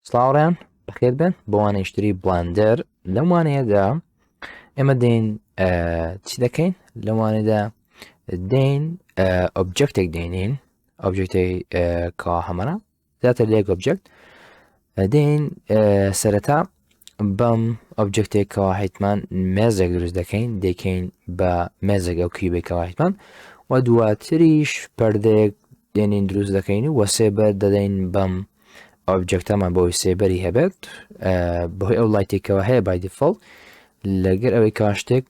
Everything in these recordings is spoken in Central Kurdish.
سلااوڕیان بەخێر بن بۆوانەیشتری بلاندەر لەموانەیەدا ئێمە دێن چی دەکەین لەوانەدا دێن ئۆبجێکتێک دێنین ئۆبجێکتی کا هەمەە زیاتر لێک ئۆبجێکت دێن سەرەتا بەم ئۆبجێکتێکەوە هیتمان مێزێک دروست دەکەین دەکەین بە مێزێک ئەو کیبێکەوە هیتمان و دواتریش پەردەیەک دێنین دروست دەکەین و سێبەر دەدەین بەم ئۆبجێکتەمان بۆی سێبەری هەبێت بەهۆی ئەو لایتێکەوە هەیە بای دیفۆڵت لەگەر ئەوەی کاشتێک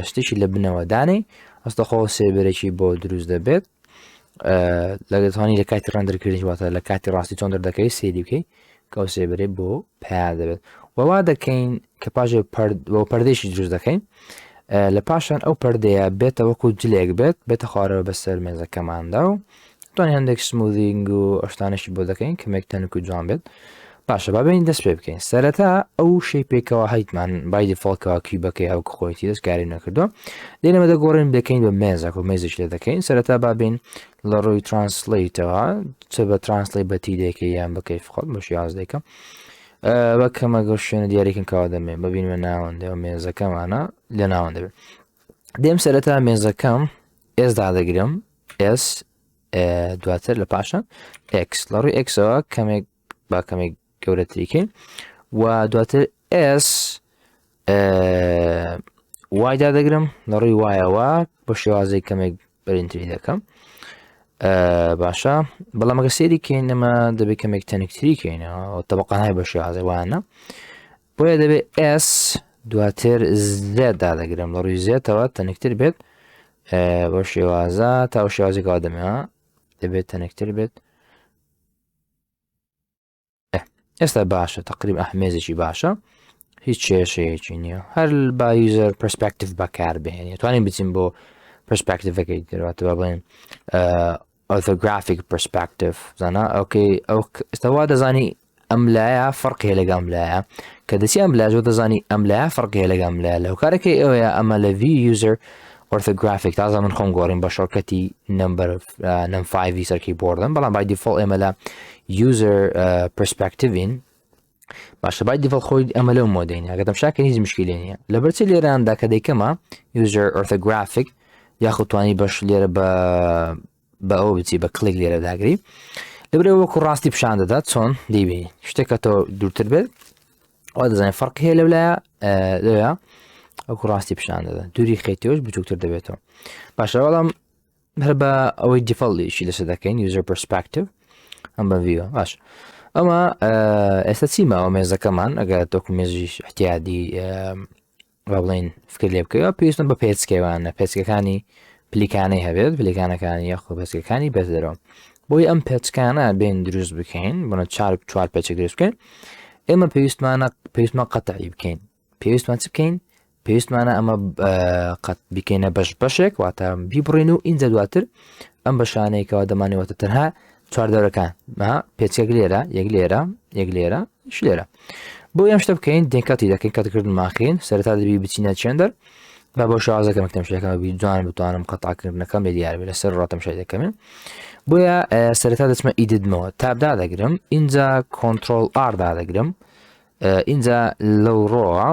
شتێکی لە بنەوە دانێ ئەستەخۆ سێبەرێکی بۆ دروست دەبێت لەگەتوانی لە کاتی ڕەندەرکردنی واتە لە کاتی ڕاستی چۆن دەردەکەی سێری بکەی کەو سێبەرێ بۆ پیا دەبێت وەوا دەکەین کە پاژێ بۆ پەردەیشی دروست دەکەین لە پاشان ئەو پەردەیە بێتە وەکو جلێک بێتە خوارەوە بەسەر مێزەکەماندا و توانی هەندێک سموذینگ و ئەشتانشی بۆ دەکەین کەمێک تەنک و جوان بێت باشە بابین دەست پێ بکەین سەرەتا ئەو شەیپێکەوە هەیتمان بای دیفۆڵتەوە کیبەکەی هەوک خۆیتی دەستکاری نەکردو دێنەمە دەگۆڕین بکەین بە مێزەک و مێزش لێ دەکەین سەرەتا بابین لە ڕووی ترانسلیتەوە چ بە ترانسلی بەتی دەکەی یان بەکەی فخۆت بەش یاز دەکەم بە کەمەگە شوێنە دیارێکن کاوا دەمێ ببینمە ناوەندەوە مێزەکەمانە لە ناوەندە بێت دێم سەرەتا مێزەکەم ئێسدا دەگرم ئێس دواتر لە پاشان X لە ڕووی Xەوە کەمێک با کەمێک گەورەتریکەین و دواتر S وایدا دەگرم لە ڕووی وایەوە بۆ شێوازەی کەمێک بەرینتری دەکەم باشە بەڵام ئەگە سێری کەین ئەمە دەبێت کەمێک تەنکتری کەینەوە تەبقانهای بە شێوازە وانە بۆیە دەبێت S دواتر زێدا دەگرم لە ڕووی زێتەوە تەنکتر بێت بۆ شێوازە تا شێوازێکەوە دەمەوە دەبێت تەنکتر بێت ئێستا باشە تقریب ئەحمێزێکی باشە هیچ کێشەیەکی نییە هەر با یوزەر پرسپێکتیڤ بەکار بهێنێت توانین بچین بۆ پرسپێکتیڤەکەی دەواتە با بڵێن ئۆرتۆگرافیک پرسپێکتیڤ زانە ئەوکەی ئەو ئێستاوا دەزانی ئەم لایە فەرقی هەیە لەگەڵ ئەم لایە کە دەچی ئەم لایە دەزانی ئەم لایە فەرقی هەیە لەگەڵ ئەم لایە لەو کارەکەی ئەوەیە ئەمە لە view user orthographic تازە من خۆم گۆڕین بە شۆرکەتی نم 5 سەرکی بۆردم بەڵام بای دیفۆڵت ئێمە لە user perspectiveین باشە بای دیفۆڵت خۆی ئەمە لەو مۆدەین ئەگەتەم شاکە هیچ مشکلێ نییە لە بەرچی لێراندا کە دەیکەمە user orthographic یاخود توانی بەش لێرە بە ئەو بچی بە کلیک لێرە داگری لەبرەوە وەکو ڕاستی پیشان دەدات چۆن دەیبینی شتێکە تۆ دوورتر بێت ئەو دەزانێت فەرق هەیە لەولایە لەوێ ئەوکو ڕاستی پیشان دەدا دووری خێتیەوەش بچووکتر دەبێتەوە باشە بەڵام هەر بە ئەوەی دیفەڵیشی لەسەر دەکەین user perspective ئەم بە ڤیۆ باش ئەمە ئێستا چیمەوە مێزەکەمان ئەگەر تۆکو مێژیش احتیادی با بڵێن فکر لێ بکەوە پێویستم بە پێچکەوانە پێچکەکانی پلیکانەی هەبێت پلیکانەکانی یاخۆ پێچکەکانی بێت دەرەوە بۆی ئەم پێچکانە بێن دروست بکەین بۆنە چوار پێچێک دروست بکەین ئێمە پێویستمان قەتعی بکەین پێویستمان چ بکەین پێویستمانە ئەمە قەت بکەینە بەشێک واتە بیبڕین و ئینجا دواتر ئەم بەشانەیەکەوە دەمانێتە تەنها چوار دەورەکان پێچێک لێرە یەک لێرە یەک لێرە لێرە بۆ ئەم شتە بکەین دێکاتی دەکەین کاتکردن ماخین سەرەتا دەبی بچینە چێندەر با بۆ شازەکە مەکتەمشەکەمە بی جوان بتوانم قەتعکردنەکەم لێ دیار بێت لەسەر ڕاتەمشای دەکەمێن بۆیە سەرەتا دەچمە ئیدمەوە تابدا دەگرم اینجا کۆنتترۆل R دادەگرم اینجا لەو ڕۆوە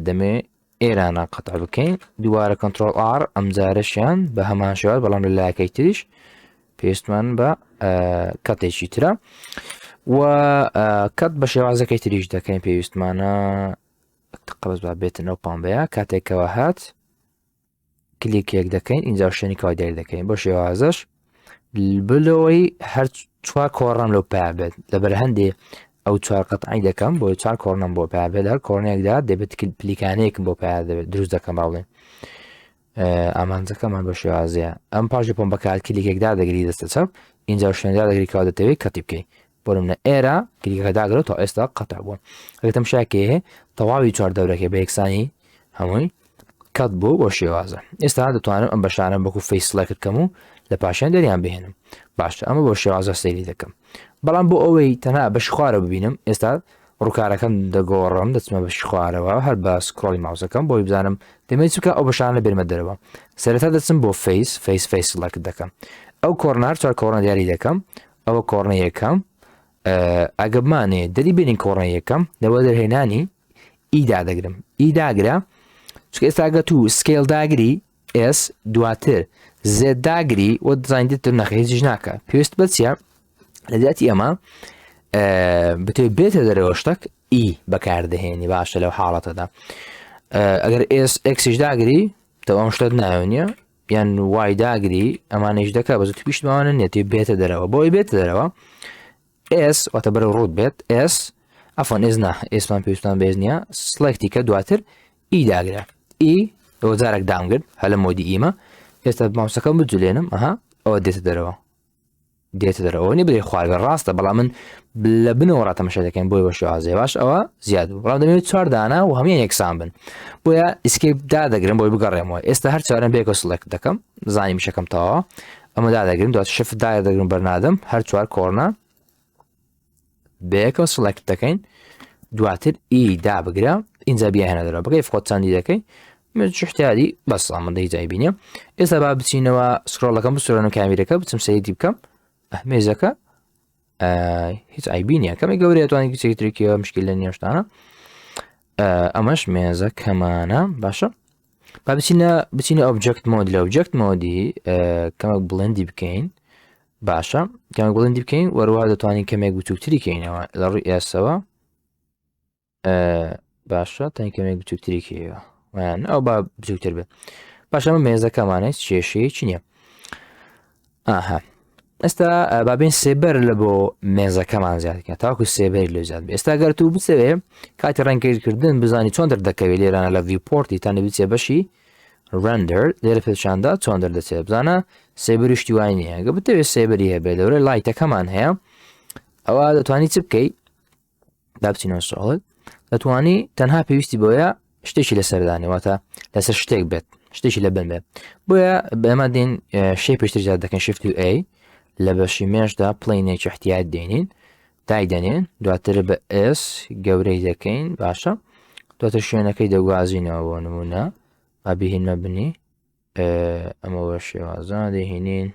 دەمێ ئێرانە قەتع بکەین دووارە کۆنتترۆل R ئەم جارەشیان بە هەمان شێوات بەڵام لە لایەکەی تریش پێویستمان بە کەتێکی ترە و کەت بە شێوازەکەی تریش دەکەین پێویستمانە قەبز با بێتن ئەو پامبەیە کاتێکەوە هات کلیکێک دەکەین اینجا شوێنی کاوا دیاری دەکەین بۆ شێوازەش بلەوەی هەر چوار کۆڕم لەو پیا بێت لەبەر هەندێ ئەو چوار قەتعی دەکەم بۆ چوار کۆڕنم بۆ پیا بێت هەر کۆڕنێکدا دەبێت پلیکانەیەکم بۆ پیا دەبێت دروست دەکەم باڵێن ئامانجەکەمان بە شێوازەیە ئەم پاژی پۆم بەکار کلیکێکدا دەگری دەستە چەپ اینجا شوێندا دەگری کاوا دەتەوێت کەتی بکەیت بۆرم لە ئێرە کلیکەکە داگرێت تا ئێستا قەتع بووە ئەگەتەم شاکێ تەواوی چوار دەورەکە بە یەکسانی هەمووی کەت بوو بۆ شێوازە ئێستا دەتوانم ئەم بەشانە بەکو فەیس سڵێکتکەم و لە پاشیان دەریان بهێنم باشە ئەمە بۆ شێوازە سەیری دەکەم بەڵام بۆ ئەوەی تەنها بەش خوارە ببینم ئێستا ڕووکارەکەم دەگۆڕم دەچمە بەش خوارەوە هەر بە سکرۆلی ماوسەکەم بۆی بزانم دەمێت چکە ئەو بەشانە بێنمە دەرەوە سەرەتا دەچم بۆ فەیس سڵێکت دەکەم ئەو کۆڕنار چوار کۆڕنە دیاری دەکەم ئەوە کۆڕنە یەکەم ئەگە بمانێ دەری بینین کۆڕە یەکەم لەوە دەرهێنانی ئیدا دەگرم ئیداگرا چکە ئێستا ئەگە تو سکیل داگری ئس دواتر زێت داگری وە دزایندتر نەخە هیچ ناکە پێویست بە چیە لە دەتی ئەمە بتێ بێتە دەرەوە شتێک ئی بەکاردەهێنی باشە لەو حاڵەتەدا ئەگەر ئس ئەکسیش داگری تەو ئەم شتت ناوێنە یان وای داگری ئەمانەش دەکە بەز تو پیشتماوانە نێتی بێتە دەرەوە بۆی بێتە دەرەوە ئس واتە بەرە ڕوود بێت ئس ئەفۆن ئێزنا ئێسمان پێویستان بێز نییە سلێکتی کە دواتر ئی داگرە ئی ئەوە جارێک دامگرت هە لە مۆدی ئیمە ئێستا ماوسەکەم بجولێنم ئەها ئەوە دێتە دەرەوە دێتە دەرەوە نی بدەی خواردە ڕاستە بەڵام من لە بنەوە ڕاتەمەشە دەکەین بۆی بە شێوازێ باش ئەوە زیاد بوو بەڵام دەمەوێت چواردانە و هەمیان یەکسان بن بۆیە ئیسکیپ دادەگرم بۆی بگەڕێمەوە ئێستا هەر چوارم بێکە سڵێک دەکەم زانی میشەکەم تەواوە ئەمە دادەگرم دوات شفت دادەگرم بەرنادەم هەر چوار کۆڕنا بێکە سڵێک دەکەین دواتر ئی دابگرە ئینجا بیاهێنە دەرەوە بەگەی فقط چاندی دەکەی شتیادی بەس ئەمەدەی جای بینە ئێستا با بچینەوە سکرۆڵەکەم بسوورەن و کامیرەکە بچم سەیدی بکەم مێزەکە هیچ ئایبی نییە کەمە گەورەیە توانانی کچێکترێکیەوە مشکل لە نیێشتانە ئەمەش مێزە کەمانە باشە با بچینە ئۆبجەکت مۆدی لە ئۆبجەکت مۆدی کەمێک بڵندی بکەین باشە کەمێک بڵندی بکەین وەروە دەتوانین کەمێک بچووکتری کەینەوە لە ڕووی ئێسەوە باشە تانی کەمێک بچووکتریکەوە ویان ئەو با بچووکتر بێت باشە ئەمە مێزەکەمانێت کێشەیەکی نییە ئاها ئێستا بابین سێبەر لە بۆ مێزەکەمان زیادکە تاکو سێبەری لە زیاد بێ ئێستا گەر تو بسەوێ کاتی ڕەنگیرکردن بزانی چۆن دەردەکەوێت لێرانە لە ڤیپۆرتی تانی بچێ بەشی ڕەندەر لێرە پێشاندا چۆن دەردەچێت بزانە سێبەریشتی وای نییە گە بتەوێت سێبەری هەبێت لەورە لایتەکەمان هەیە ئەوە دەتوانی چ بکەیت دا بچینەوە سوڵت دەتوانی تەنها پێویستی بۆیە شتێکی لەسەردانی واتە لەسەر شتێک بێت شتێکی لە بن بێت بۆیە بەمە دێن شەی پێشتر زیاد دەکەن شفت و ئەی لە بەشی مێشدا پڵینێکی احتیاج دێنین دایدەنێن دواتر بە ئس گەورەی دەکەین باشە دواتر شوێنەکەی دەگوازینەوە بۆ نمونە ئابیهین مەبنی ئەمەوە شێوازان دەهێنین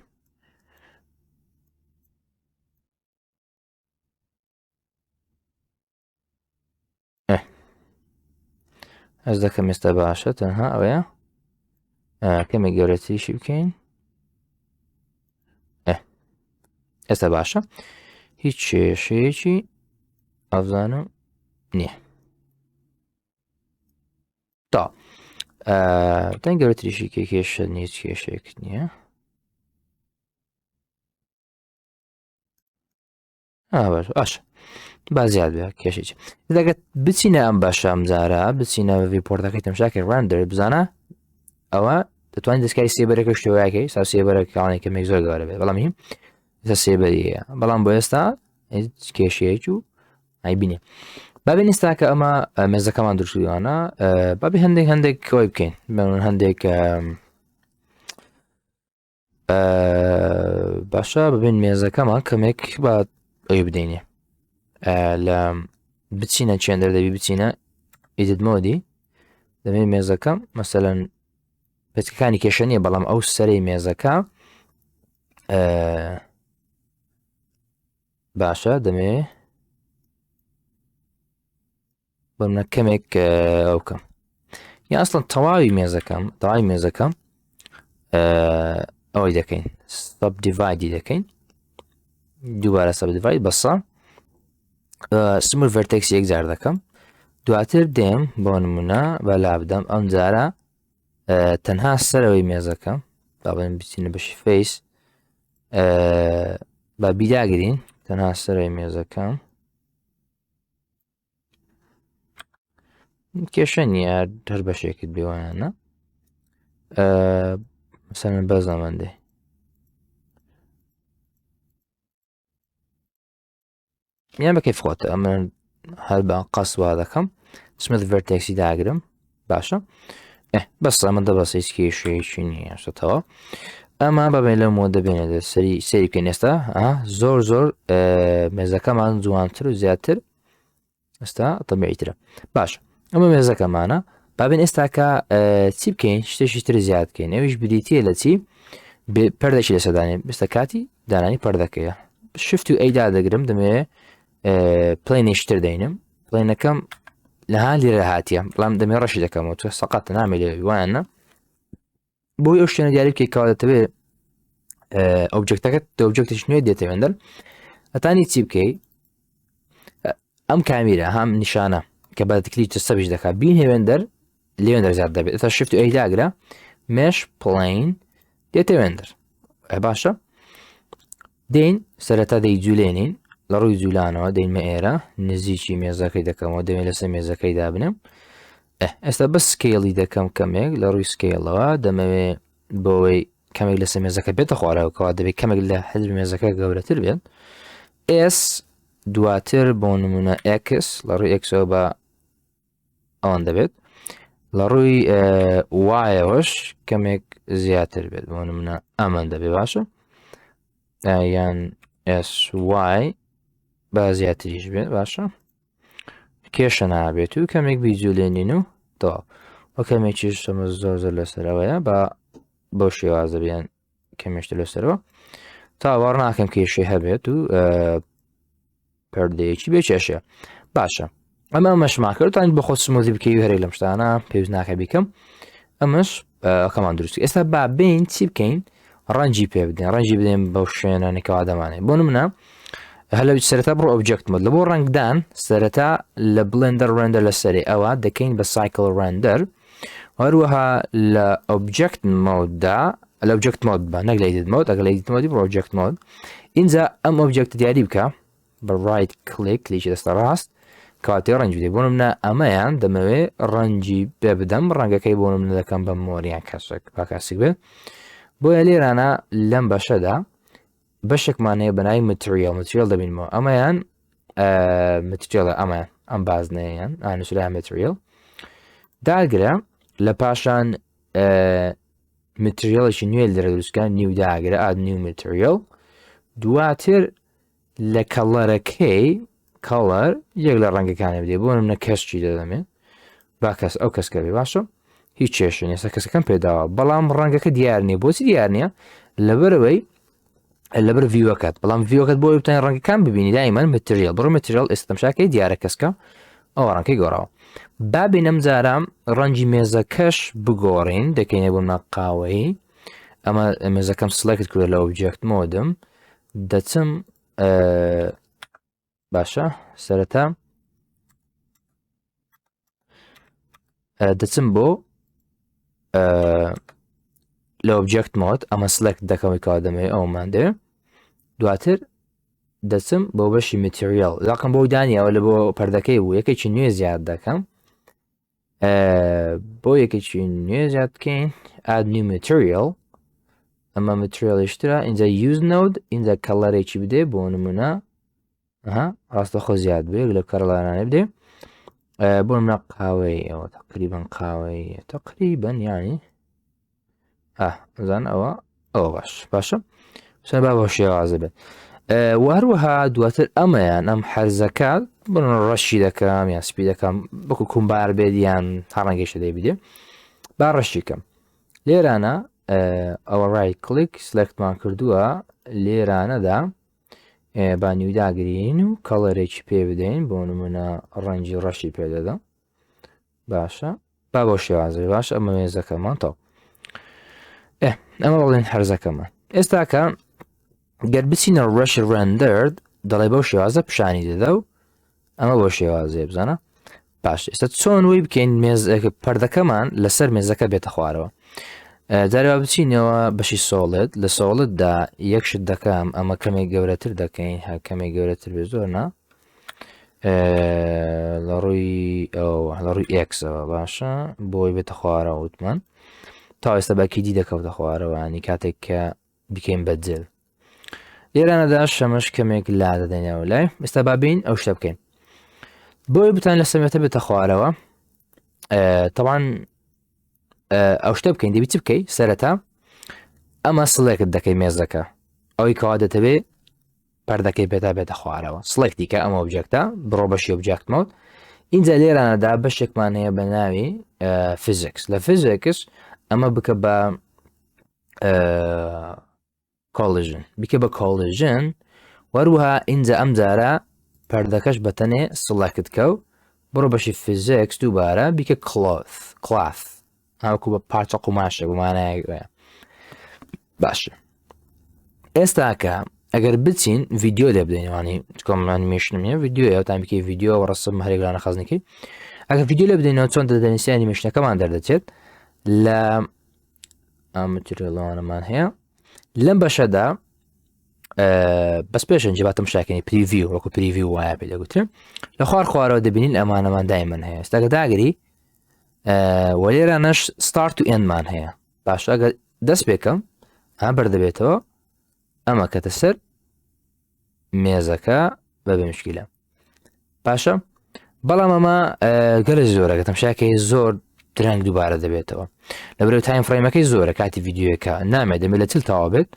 ئەس دەکەم ئێستا باشە تەنها ئەوەیە کەمێک گەورەتریشی بکەین ئێستا باشە هیچ کێشەیەکی ئەزانم نییە تا تەن گەورەتریشی کێشە نیت کێشەیەک نییە باش با زیاد بێ کێشێکی دەگەت بچینە ئەم باشە ئەم جارە بچینە ڤیپۆرتەکەی تەمشاکە ڕەندەر بزانە ئەوە دەتوانین دەستکاری سێبەرەکە شتێوەیەکەی سا سێبەرەکانی کەمێک زۆر گەورە بێت بەڵامی سێبەری هەیە بەڵام بۆ ئێستا هیچ کێشەیەکی و ئایبینێ بابێن ئێستا کە ئەمە مێزەکەمان دروستوانە بابی هەندێک کۆی بکەین بەن هەندێک باشە ببین مێزەکەمان کەمێک با ئەوی بدەینێ لە بچینە چێندەر دەبی بچینە ئیدت مۆدی دەبێت مێزەکەم مەسەلەن پێچەکانی کێشە نیە بەڵام ئەو سەرەی مێزەکە باشە دەمێ بەمە کەمێک ئەو بکەم یا ئەسڵەن تەواوی مێزەکەم ئەوەی دەکەین سب دیڤایدی دەکەین دووبارە سب دیڤاید بەسە سمر ڤەرتێکس یەک جار دەکەم دواتر دێم بۆ نمونە بە لا بدەم ئەم جارە تەنها سەرەوەی مێزەکەم دابن بچینە بەشی فەیس بە بیداگرین تەنها سەرەوەی مێزەکەم کێشە نییە هەر بەشێکت بێوانە مەسەلەن بەز ئەمەندێ یان بەکەی فخۆتە ئەمە هەر بە قەسوا دەکەم سمت ڤەرتێکسی داگرم باشە بەس ئەمەدە بەس هیچ کێشەیەکی نییە شتەوە ئەمە بەبێن لە مۆ دەبێنێت سەری بکەین ئێستا زۆر مێزەکەمان جوانتر و زیاتر ئێستا تەبیعیترە باش ئەمە مێزەکەمانە بابێن ئێستاکە چی بکەین شتێکی تر زیاد بکەین ئەویش بریتە لە چی پەردەکی لەسەدانێ بستە کاتی دانانی پەردەکەیە شفت و ئەیدا دەگرم دەمەوێت پلینیشتر دەینم پلینەکەم لە ها لێرە هاتیە بەڵام دەمێ ڕەشی دەکەمەوە تو سەقات نامێ لێ وانە بۆی ئەو شتێنە دیاری بکەیتەوە دەتەوێت ئۆبجێکتەکەت ئۆبجێکتێکی نوێ دێتەوێندەر هەتانی چی بکەیت ئەم کامیرە هەم نیشانە کە بە تکلیت سەبیش دەکات بین هێوێندەر لێوێندەر زیاد دەبێت تا شفت ئەی داگرا مێش پڵین دێتەوێندەر باشە دێین سەرەتا دەی جوولێنین لە ڕووی جوولانەوە دەینمە ئێرە نزیکی مێزەکەی دەکەمەوە دەمێت لەسەر مێزەکەی دابنم ئێستا بە سکیلی دەکەم کەمێک لە ڕووی سکیلەوە دەمەوێت بۆەوەی کەمێک لەسەر مێزەکە بێتە خوارەوەکەوە دەبێت کەمێک لە حەزب مێزەکە گەورەتر بێت ئس دواتر بۆ نمونە ئەکس لە ڕووی ئەکسەوە بە ئەوان دەبێت لە ڕووی وایەوەش کەمێک زیاتر بێت بۆ نمونە ئەمان دەبێت باشە یان SY بە زیاتریش بێت باشە کێشە نابێت و کەمێک بیجوولێنین و تەواو وە کەمێکیش سەمە زۆر زۆر لەسەرەوەیە بۆ شێوازە بیان کەمێشتر لەسەرەوە تاوەڕ ناکەم کێشەی هەبێت و پەردەیەکی بێ کێشە باشە ئەمە مەشماکردتان بە خۆ سمۆزی بکەی هەرێ لەم شتانە پێویست ناکە بیکەم ئەمەش ئەەکەمان دروستی ئێستا با بین چی بکەین ڕەنجی پێ بدەین ڕەنجی بدەین بەو شوێنانێکەوە دەمانێت بۆ نمونە هەلە سەرەتا بڕۆ ئۆبجێکت مۆد لە بۆ ڕنگدان سەرەتا لە بلندەر ڕێندەر لەسەری ئەوە دەکەین بە سایکل ڕێندەر هەروەها لە ئۆبجێکت مۆددا لە ئۆبجێکت مۆد بە نەک لە ئیدیت مۆد ئەگەر لە ئیدیت مۆدی بڕۆ ئۆبجێکت مۆد اینجا ئەم ئۆبجێکتە دیاری بکە بە ڕایت کلیک کلیکی دەستە ڕاست کاتێ ڕەنج بدەیت بۆ نمونە ئەمەیان دەمەوێت ڕەنجی پێ بدەم ڕەنگەکەی بۆ نمونە دەکەم بە مۆریان کەسێک باکاسێک بێت بۆیە لێرانە لەم بەشەدا بەشێکمانەیە بەناوی متریال دەبینمەوە ئەمەیان متریالە ئەمە ئەم بازنەیەیان ئانووسرای متریال داگرە لە پاشان متریالێکی نوێ لێرە دروستکان نیو داگرە ئاد نیو متریال دواتر لە کەڵەرەکەی کەڵەر یەک لە ڕەنگەکانی بدێ بۆ نمونە کەسچی دەدەمێت با کەس ئەو کەسکە بێ باشە هیچ کێشە نیە کەسەکەم پێداوە بەڵام ڕەنگەکە دیار نییە بۆچی دیار نییە لەبەرەوەی لەبەر ڤیوەکەت بەڵام ڤیوەکەت بۆی بتان ڕەنگەکان ببینی دایمەن متریال بڕۆ متریال ئێستەمشاکەی دیارە کەسکە ئەو ڕەنگەی گۆڕاوە بابینەم جارام ڕەنجی مێزەکەش بگۆڕین دەکەینە بۆ نەقاوەی ئەمە مێزەکەم سلێکت کردە لە ئۆبجێکت مۆدم دەچم باشە سەرەتا دەچم بۆ لە ئۆبجێکت مۆد ئەمە سلێکت دەکەمەوەی کاوا دەمەوێت ئەومان دەوێت دواتر دەچم بۆ بەشی متریال لاقم بۆ دانیەوە لە بۆ پەردەکەی بوو یەکێکی نوێ زیاد دەکەم بۆ یەکێکی نوێ زیاد بکەین ئاد نیو متریال ئەمە متریالیشترا اینجا یوز نۆد اینجا کەڵەرێکی بدێ بۆ نمونە ڕاستەخۆ زیاد بێ لە کەڕڵانانە بدێ بۆ نمونە قاوەی ئەوە تقریبان قاوەی تقریبان یانی زان ئەوە باشە سە با بۆ شێوازە بێت هەروەها دواتر ئەمەیان ئەم حەرزەکات بن ڕەشی دەکەم یان سپی دەکەم بەکو کومبار بێت یان تا ڕەنگەیشە دەی بدێ با ڕەشیکەم لێرانە ئەوە ڕای کلیک سلێکتمان کردووە لێرانەدا با نیوداگرین و کەڵەرێکی پێ بدەین بۆ نمونە ڕەنجی ڕەشی پێدەدا باشە با بۆ شێوازە باش ئەمە مێزەکەمان تەو ئەمە بڵێن هەرزەکەمان ئێستاکە گەر بچینە ڕەش ڕێندەرد دەڵێ بەو شێوازە پیشانی دەدا و ئەمە بۆ شێوازێ بزانە باش ئێستا چۆن وی بکەین مێزەکە پەردەکەمان لەسەر مێزەکە بێتە خوارەوە جارێوا بچینەوە بەشی سۆڵت لە سۆڵتدا یەکشت دەکەم ئەمە کەمێک گەورەتر دەکەین هە کەمێک گەورەتر بێ زۆرنا لە ڕووی ئێکسەوە باشە بۆی بێتە خوارەوە وتمان تا ئێستا بەکیدی دەکەوتە خوارەوەنی کاتێک کە بکەین بەجێل لێرانەدا شەمەش کەمێک لا دەدەینەوە لای ئێستا بابین ئەو شتە بکەین بۆی بتان لە سەمێتە بێتە خوارەوە تەوان ئەو شتە بکەین دەبی چ بکەی سەرەتا ئەمە سڵێکت دەکەی مێزەکە ئەوەی کەوا دەتەوێ پەردەکەی پێدا بێتە خوارەوە سڵێک دیکە ئەمە ئۆبجێکتە بڕۆ بەشی ئۆبجێکت مۆد اینجا لێرانەدا بەشێکمان هەیە بە ناوی فیزیکس لە فیزیکس ئەمە بکە بە کۆلیژن بکە بە کۆلیژن وەروها اینجا ئەم جارە پەردەکەش بەتەنێ سڵەکت کەوت بڕۆ بەشی فیزیکس دووبارە بیکە کڵاث هاوکو بە پارچە قوماشە بمانایە باشە. ئێستاکە ئەگەر بچین ڤیددیو لێ بدەینوانی کۆمانیمێشنم نیە ڤیددیو یاوتان بکەی ڤیددیو ڕستم هەرێگرانە خەزنەکەی ئەگە ڤیددیو لێ بدەینەوە چۆن دەدەنیسی ئەنیمێشنەکەمان دەردەچێت لە ئامترێڵەوانەمان هەیە لەم بەشەدا بەس پێشن جێباتم شاکەنی پریڤیو وەکو پریڤیو وایە پێ دەگوترێ لە خوار خوارەوە دەبینین ئەمانەمان دایمەن هەیە ئێستاکە داگری وەلێرانەش ستارت و ئێندمان هەیە باشە ئەگە دەست پێکەم ئا بەردەبێتەوە ئەمە کەتە سەر مێزەکە بەبێ مشکیلە باشە بەڵام ئەمە گەرە زۆرە گەتەم شاکەی زۆر درەنگ دووبارە دەبێتەوە لە برێ تایم فرەیمەکەی زۆرە کاتی ڤیددیوەکە نامێت دەمێت لە چل تەوا بێت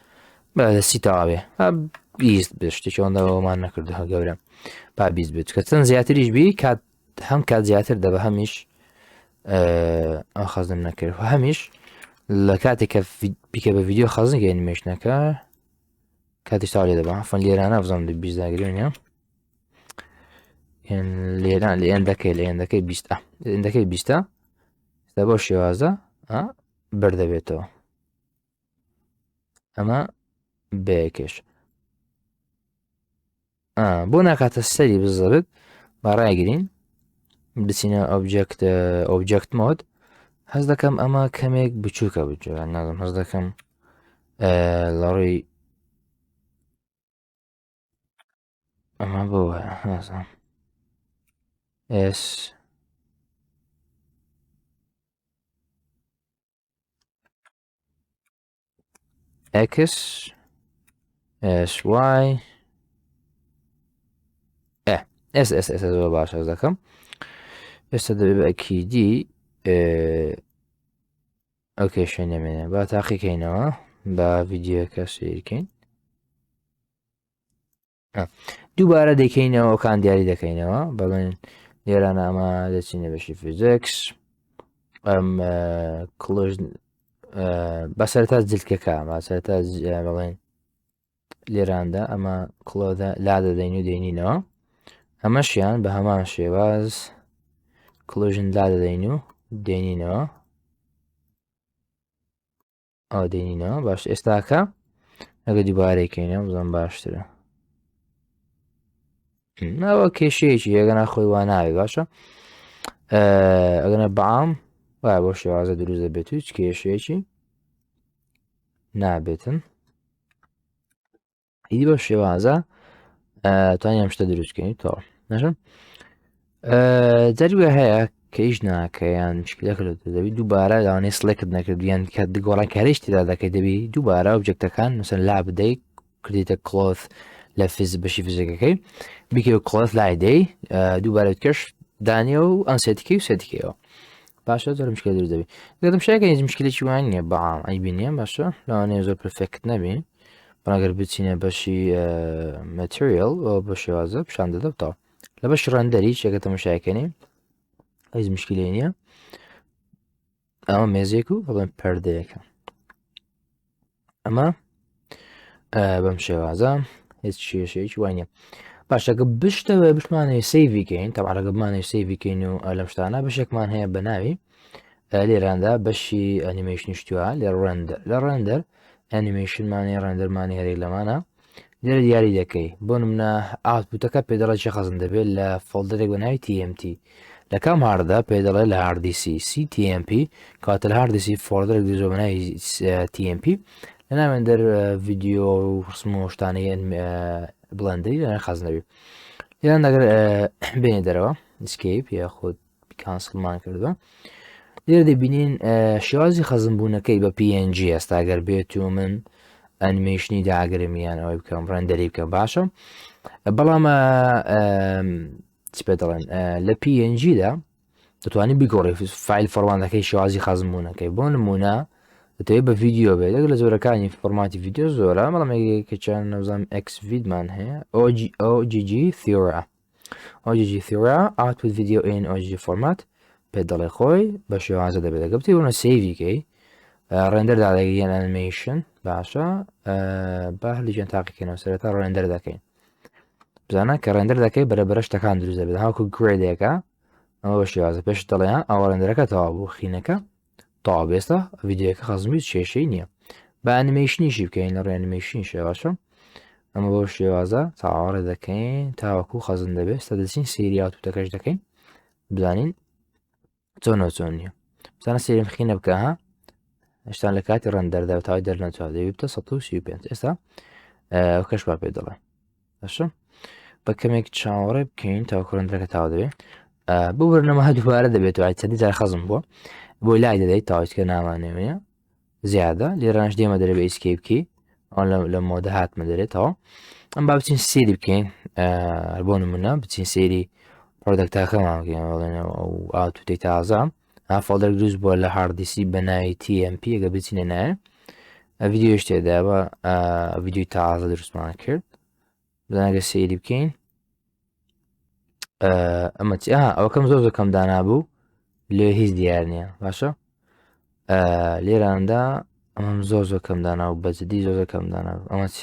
بە سی تەواوێ بیست بێت شتێکی ئەوەندەوەمان نەکردەوە گەورە با بیست بێت کە چەند زیاتریش بی کات هەم کات زیاتر دەبە هەمیش ئەو خەزم نەکرد هەمیش لە کاتێککە بیکە بە ڤیددیو خەزنگە ئەنیمێشنەکە کاتیش تا لێ دەبە فەن لێرانە بزانم بیستداگرێنە لێران لە ئێندەکەی لە ئێندەکەی بیستە ئێندەکەی بیستە ستا بۆ شێوازە بەردەبێتەوە ئەمە بەیەکێش بۆ ناکاتە سەری بزەبێت با ڕایگرین بچینە ئۆبجەکت مۆد هەز دەکەم ئەمە کەمێک بچووکە بجوان نازم هەز دەکەم لە ڕووی ئەمە بۆ نازم S X S Y S زۆر باش هەز دەکەم ئێستا دەبێت بە ئەکیدی ئەو کێشە نەمێنێ با تاقیکەینەوە بە ڤیددیۆکە سیرکەین دووبارە دەکەینەوە کان دیاری دەکەینەوە بەڵێن لێرانە ئەمە دەچینە بەشی فیزیکس کلۆژ بەسەرتا جلکەکە بەسەرتا بڵێن لێراندا ئەمە کڵۆدا لا دەدەین و دێنینەوە ئەمەشیان بە هەمان شێواز کلۆژن لا دەدەین و دێنینەوە ئەو دێنینەوە باش ئێستاکە ئەگە دووبارەیکەینە بزانم باشترە ئەوە کێشەیەکی ئەگەنا خۆی وا ناوێت باشە ئەگەنە بەعام وایە بۆ شێوازە دروست دەبێت و هیچ کێشەیەکی نابێتن هیدی بە شێوازە توانین ئەم شتە دروستکەین تەواو نەژم جەروە هەیە کە هیچ ناکەیان مشکلەکە دەبی دووبارە لەوانەیە سڵێکت نەکرد بیان کە گۆڕانکاریش تێدا دەکەی دەبی دووبارە ئۆبجەکتەکان مثلا لا بدەیت کردیتە کلۆث لە بەشی فیزیکەکەی بیکە و کلۆث لای دەی دووبارە کەش دانیە و ئەنسێتیکەی و سێتیکەوە باشە زۆر مشکل دروست دەبی دەم شایکە هیچ مشکلێکی وان نییە بەعام ئەیبینیە باشە لەوانەیە زۆر پرفێکت نەبی بەڵاگەر بچینە بەشی مەتریال بە شێوازە پیشان دەدەوتەوە لە بەش ڕەندەری چێکە تەماشاکەنی هیچ مشکلێ نییە ئەمە مێزێک و بڵێن پەردەیەکە ئەمە بەم شێوازە هیچ کێشەیەکی وانە باشەکە بشتەوە بشمانەوەی سەیڤیکەین تەواڕەگە بمانەوەی سەیڤیکەین و لەم شتانە بەشێکمان هەیە بە ناوی لێراندا بەشی ئەنیمێشنی شتووە لێ لە ڕەندەر ئەنیمێشنمانی ڕەندەرمانی هەرێک لەمانە لێرە دیاری دەکەی بۆ نمونە ئاوتپوتەکە پێدەڵی خەزم دەبێت لە فۆڵدەرێک بە ناوی TMT لە کام هاردە پێدەڵێت لە هاردیسی CTMP کاتە لە هاردیسی فۆڵدەرێک دزۆ بە ناوی TMP لە ناوێندەر ڤیددیۆ و ڕسم و شتانەی بڵندی لە خەزنەوی لێران دەگەر بێنێ دەرەوە ئسکیپ یا خۆت کانسڵمان کردووە لێرە دەبینین شێوازی خەزمبوونەکەی بە PNG ئێستاگەر بێت و من ئەنیمێشنی داگرمیان ئەوەی بکەم ڕەندەری بکەم باشە بەڵام چ پێ دەڵێن لە PNGدا دەتوانین بیگۆڕی فایل فۆرماتەکەی شێوازی خەزمبوونەکەی بۆ نمونە دەتەوێت بە ڤیددیۆ بێت لەگە لە زۆرەکانی فۆرماتی ڤیددیۆ زۆرە بەڵام کە چیان نەوزانم XVidمان هەیە OGG Theora output video in OGG فۆرمات پێ دەڵێ خۆی بە شێوازە دەبێت دەگەبتی بۆنە سیڤیکەی ڕێندەر دادەگەیان ئەنیمێشن باشە با هەلیجان تاقیکەنەوە سەرەتا ڕێندەر دەکەین بزانە کە ڕێندەر دەکەی بەرەبەرە شتەکان دروست دەبێت هاوکو گرێدێکە ئەمە بە شێوازە پێش دەڵێ ئەوە ڕێندەرەکە تەواو بوو خینەکە تەواو بێستە ڤیددیوەکە خەزمی کێشەی نییە بە ئەنیمەیشنیشی بکەین لە ڕێنیمەیشنی شێواشە ئەمە بۆ شێوازە تاواڕێ دەکەین تاوەکو خەزم دەبێت ستا دەچین سریات و تەکەش دەکەین بزانین چۆنەوە چۆن نییە بزانە سێریم خینە بکە ها هێشتان لە کاتی ڕەندەردا و تاوای دەرنەچاو دەوی بتە 135 ئێستا کەش با پێ دەڵێ باشە بە کەمێک چاوەڕێ بکەین تاوەکو ڕەندەرەکە تاوا دەبێت بۆ بەرنەمە دووبارە دەبێت و چەندی جار خەزم بووە بۆی لای دەدەیت تاوەچکە نامانێوەیە زیادە لێرانش دێمە دەرەبێت ئیسکیپکی ئەوان لە مۆدە هاتمە دەرێتەوە ئەم با بچین سێری بکەین بۆ نمونە بچین سێری پرۆدەکتاکەمان بڵێنەوە ئەو ئاوتوتەی تازە فۆڵدەر دروست بووە لە هاردیسی بەناوی TMP ئەگە بچینە نایە ڤیددیۆش تێدا بە ڤیددیوی تازە دروستمان کرد بزانگە سێری بکەین ئەمە ئەوەکەم زۆر کەم دانابوو لێ هیچ دیار نییە باشە لێراندا ئەمەم زۆر کەم داناو بەجددی زۆر کەم داناو ئەمە چ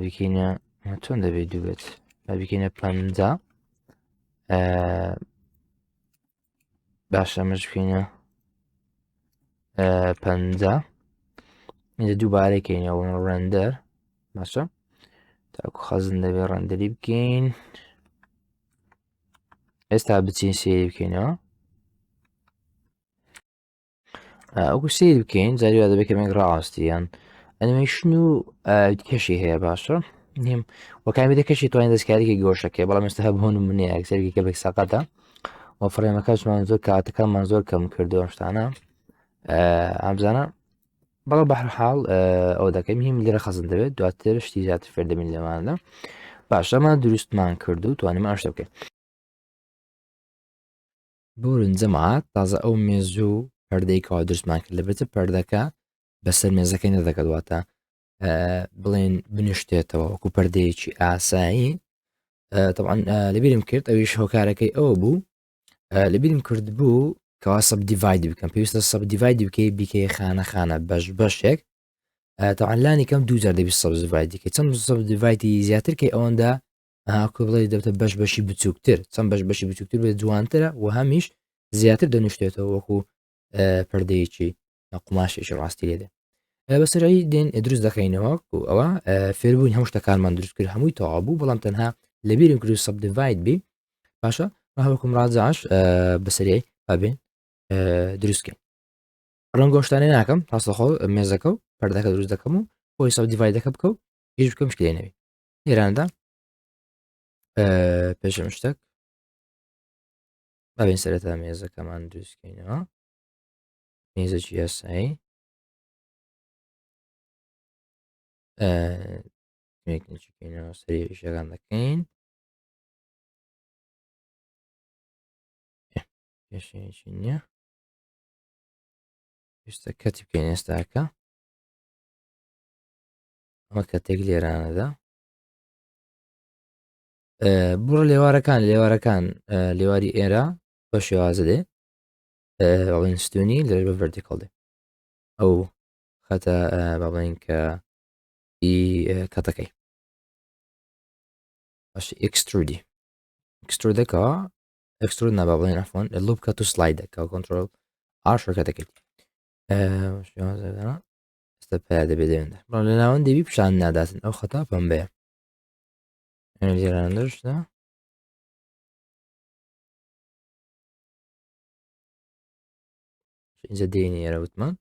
بکەینە چۆن دەبێت دووبێت بکەینە 50 باشە ئەمەش بکەینە 50 اینجا دووبارەکەینەوە ڕەندەر باشە تاکو خەزن دەبێت ڕەندەری بکەین ئێستا بچین سێری بکەینەوە ئەوکو سیر بکەین جاریوا دەبێت کەمێک ڕاستیان ئەنیمەیشن و کەشی هەیە باشە نیم وەکامی دەکەشی توانین دەستکاریی گۆشەکە بەڵام ئێستا هەبوون منێ ئەکسەرێکی کەبێک سەقەتە و فڕێمەکەشمان زۆر کاتەکەمان زۆر کەم کردو شتانە ئەمزانە بەڵە بەهرحاڵ ئەو دەکەم هیم لێرە خەزم دەبێت دواتر شتی زیاتر فێردەبین لەماندا باش ئەمە دروستمان کرد و توانیم ئاشتە بکەین بۆرنجەمات تازە ئەو مێزوو پەردەی کاوا دروستمان کرد لەبێتە پەردەکە بەسەر مێزەکەی نەدەکەواتە بڵێن بنیشتێتەوە وەکو پەردەیەکی ئاسایی طبعاً لەبیرم کرد ئەویش هۆکارەکەی ئەوە بوو لەبیرم کرد بوو کەوا سەب دیڤایدی بکەم پێویستە سەب دیڤایدی بکەی بیکەی خانە بەشێک طبعاً لانی کەم دووجار دەبی سەب دیڤایدیکەی چەند سەب دیڤایدی زیاتر کەی ئەوەندا هاکو بڵێ دەبێتە بەشی بچووکتر چەند بەشی بچووکتر بێت جوانترە و هەمیش زیاتر دەنوشتێتەوە وەکو پەردەیەکی قماشێکی ڕاستی لێدێ بەسەرایی دێن دروست دەکەینەوە و ئەوە فێربووین هەموو شتەکانمان دروست کرد هەمووی تەواو بوو بەڵام تەنها لەبیرم کرد سەب دیڤاید بی باشە هەوەکم ڕاجعش بەسەریای ئەبێن دروستکەین ڕەنگۆشتانێ ناکەم تاسەخۆ مێزەکە و پەردەکە دروست دەکەم و بۆی سەب دیڤایدەکە بکە و هیچ بکەم شکلێنەوەی ئێراندا پێشم شتێک بابین سەرەتا مێزەکەمان دروستکەینەوە مێزەکی یاسایی مێکنیچکەینەوە سەری شەکان دەکەین پێشێکی نییە پێشتە کەتی بکەین ئێستاکە ئەمە کەتێک لێرانەدا بڕە لێوارەکان لێواری ئێرە بە شێوازە دێ ئەڵینستونی لەش بە ڤەرتیکڵ دێ ئەو خەتە با بڵێن کە کەتەکەی باش ئەکسترودەکەەوە ئەکسترود نابا بڵێن ئەفۆن لوب کەت و سلایدەکە کۆنتترۆل ئاشەکەتەکەی ئێستا پیا دەبێت دێندا بەڵام لە ناوەن دەبی پیشان ناداتن ئەو خەتا پەمبەیە لێرانەشدا اینجا دێنی ئێرە وتمان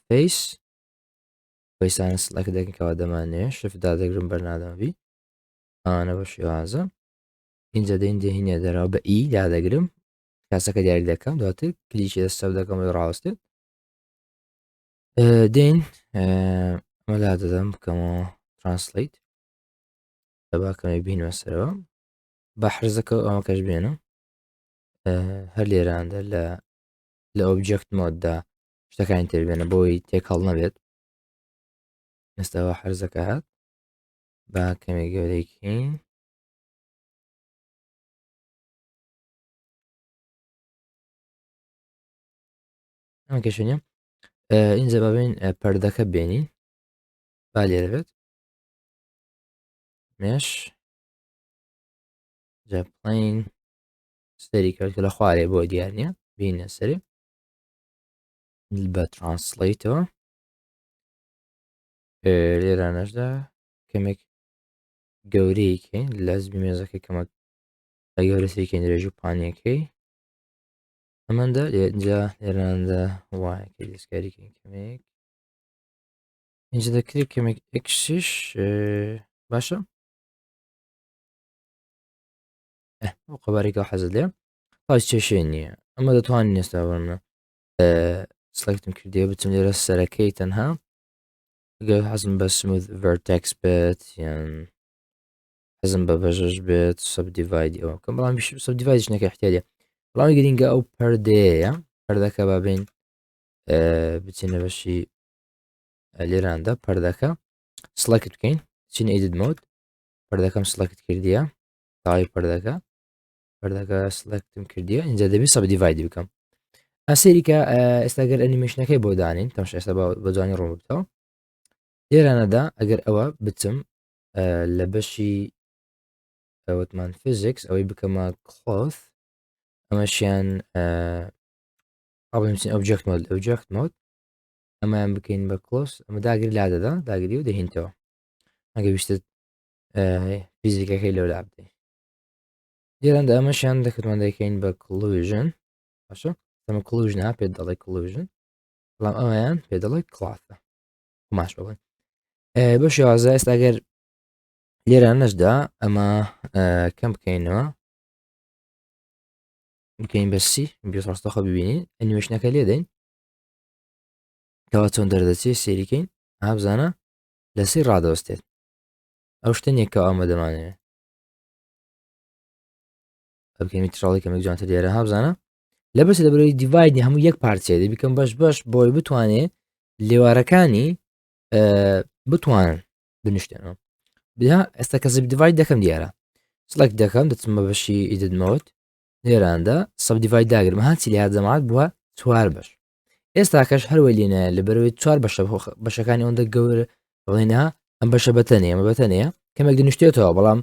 فیس فەیسانە سڵەکە دەکەنەوە دەمانێت شفدا دەگرم بەرنادەمەبی ئەوانە بە شێوازە اینجا دەین دێهینێ دەرەوە بە ئی دادەگرم کاسەکە دیاری دەکەم دواتر کلیکی دەستە دەکەم ڕاوستێت دێن ئەمەلا دەدەم بکەمەوە ترانسلیت باکەمە بینوە سەرەوە بە حرزەکە ئەمەکەش بێنم هەر لێراندا لە ئۆبجێکت مۆددا شتەکانی تێبێنە بۆی تێکەڵ نەبێت ئێستاەوە حرزەکە هات با کەمێک گەورەیکەین ئەمە کەشنە اینجا بابین پەردەکە بێنین با لێرە بێت mesh جا plain سەری کەوت کە لە خوارێ بۆ دیار نییە بینە سەری بە ترانسلیتەوە لێرانەشدا کەمێک گەورەیەکەین لە زبی مێزەکەی کەمە لە گەورەسێکین درێژ و پانیەکەی ئەمەندە لێجا لێراندا وایەکەی دەستکاریکەین کەمێک اینجا دەکرێت کەمێک ئەکسیش باشە ئەو قەبارێکە حەزت لێ پاش چێشێ نییە ئەمە دەتوانین ئێستا بڕمە سلکتم کردێ بچم لێرە سەرەکەی تەنها ئەگەر حەزم بە سموث ڤەرتێکس بێت یان حەزم بە بەژەش بێت سەبدیڤایدی ئەوە کەم بەڵام سەبدیڤایدیش نەکە احتیاجە بەڵامی گرینگە ئەو پەردەیە پەردەکە بابین بچینە بەشی لێراندا پەردەکە سلکت بکەین چینە ئیدت مۆد پەردەکەم سلکت کردیە تاوای پەردەکە سلکتم کردیە اینجا دەبێت سەبدیڤایدی بکەم ئەسێریکە ئێستاگەر ئەنیمێشنەکەی بۆ دانین تەمش ئێستا بە جوانی ڕوون بتەوە لێرانەدا ئەگەر ئەوە بچم لە بەشی ئەوتمان فیزیکس ئەوەی بکەمە کلۆث ئەمەشیان ئۆبجێکت مۆد ئەمان بکەین بە کلۆس ئەمە داگری لا دەدا داگری و دەهینتەوە ئەگە ویستت فیزیکەکەی لەو لا بدەین لێراندا ئەمەشیان دەکەوتمان دەکەین بە کلوژن باشە ئەمە کلوژنها پێ دەڵێ کلوژن بەڵام ئەویان پێ دەڵێ کڵاتە ماش بڵێن بە شێوازە ئێستاگەر لێران نەشدا ئەمە کەم بکەینەوە بکەین بەسی ڕاستەخە ببینین ئەنیمێشنەکە لێ دەین کەوا چۆن دەردەچێت سێریکەین هابزانە لەسەر ڕادەوەستێت ئەو شتێنێککە ئەمە دەمانێت بکەین تراڵی کەمێک جوانتر لێرە هابزانە لە بەس لە بەرەوەی دیڤایدی هەموو یەک پارچێ دەی بکەم بەش بۆی بتوانێت لێوارەکانی بتوانن بنیشتێنەوە بیا ئێستا کە زب دیڤاید دەکەم دیارە سلک دەکەم دەچمە بەشی ئیدمەوت لێراندا سەب دیڤاید داگرم هاچی لە جەماعات بووە چوار بەش ئێستا کەش هەروە لێنە لە بەرەوەی چوار بەشەکانی ئەوەندە گەورە بڵێنها ئەم بەشە بەتەنەیە ئەمە بەتەنەیە کەمێک دنیشتێتەوە بەڵام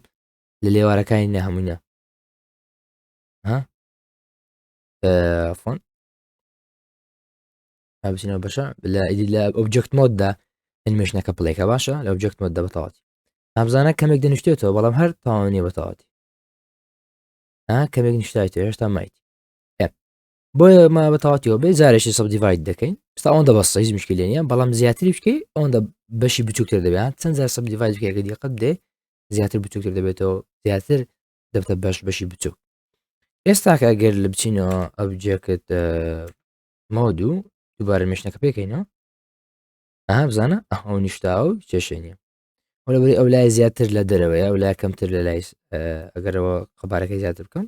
لە لێوارەکانی نەهەموونە فۆن بچینەوە بەشە لە ئۆبجێکت مۆددا ئەنیمێشنەکە پڵێکە باشە لە ئۆبجێکت مۆددا بەتەواتی نابزانە کەمێک دەنیشتێتەوە بەڵام هەر تاوانێ بەتەواتی کەمێک نیشتایەوە هێشتا مایتی بۆیە ما بەتەواتیەوە بێ جارێکی سەب دیڤاید دەکەین ستا ئەوەندە بەستە هیچ مشکلێنە بەڵام زیاتری بکەی ئەوەندە بەشی بچووکتر دەبێت چەند جار سەب دیڤاید بکەکە دیقەت بدێ زیاتر بچووکتر دەبێتەوە زیاتر دەبتە بەشی بچوو ئێستا کە ئەگەر لە بچینەوە ئەبجێکت مۆد و دووبارە مێشنەکە پێکەینەوە بزانە ئەو نیشتاوە کێشێنە وەلە بەری ئەو لای زیاتر لە دەرەوەیە ئەو لای کەمتر لە لای ئەگەرەوە قەبارەکەی زیاتر بکەم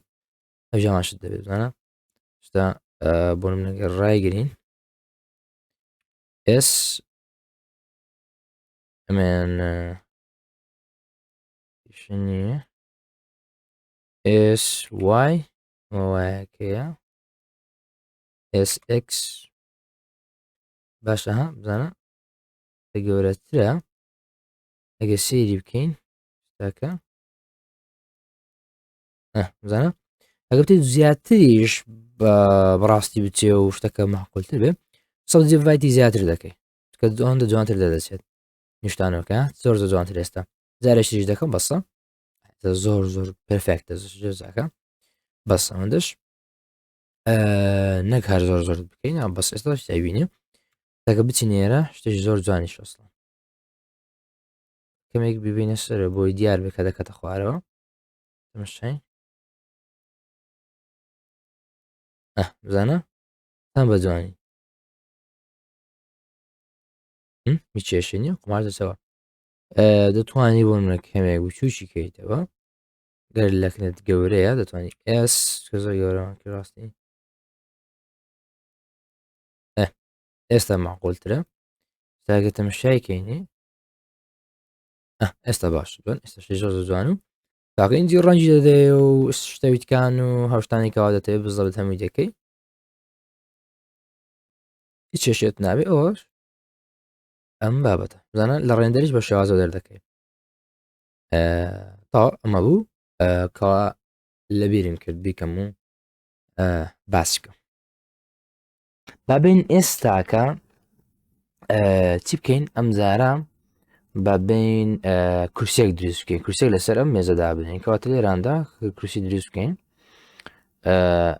ئەو ژاماشت دەبێت بزانە شتا بۆ منەگەر ڕایگرین ئس ئەمان نیە ئس وای وایەکەیە SX باشە ها بزانە گەورەترە ئەگە سێری بکەین شتاکە بزانە ئەگە بتێت زیاتریش بەڕاستی بچێ و شتەکە مەحقولتر بێ سەد جڤایتی زیاتر دەکەی کە ئەوەندە جوانتر دەدەچێت نیشتانەوەکە زۆر جوانتر ئێستا جارێکیش دەکەم بەسە زۆر پرفکتە جزاکە بەس ئەوەندەش نەک هەر زۆر بکەین بەس ئێستا شتابینێ تاکە بچینێرە شتێکی زۆر جوانی شۆسڵ کەمێک ببینە سەر بۆی دیار بکە دەکەتە خوارەوە تەمەشای بزانە تام بە جوانی میچێشی نیە قمار دەسەوە دەتوانی بۆ منە کەمێک و چوشی کەیتەوە گەر لەکنت گەورەیە دەتوانانی ئس زۆر گەورەوەکە ڕاستی ئێستا ماقۆلترە تاگە تەمەشایکەینی ئێستا باش بن ئێستاشی زۆر جوان و تاقە ئینجی ڕەنجی دەدێ و شتەویتکان و هەشتانی کەوا دەتەوێت بزەبت هەمووی دەکەی هیچ چێشێت نابێ ئەوەش ئەم بابەتە بزانە لە ڕێندەریش بە شێوازە دەردەکەی تا ئەمە بوو کەوا لەبیرم کرد بیکەم و باسی بکەم. بابین ئێستاکە چی بکەین ئەم جارە بابین کورسێک دروست بکەین، کورسێک لەسەر ئەم مێزەدا بدەین کەواتە لێراندا کورسی دروست بکەین.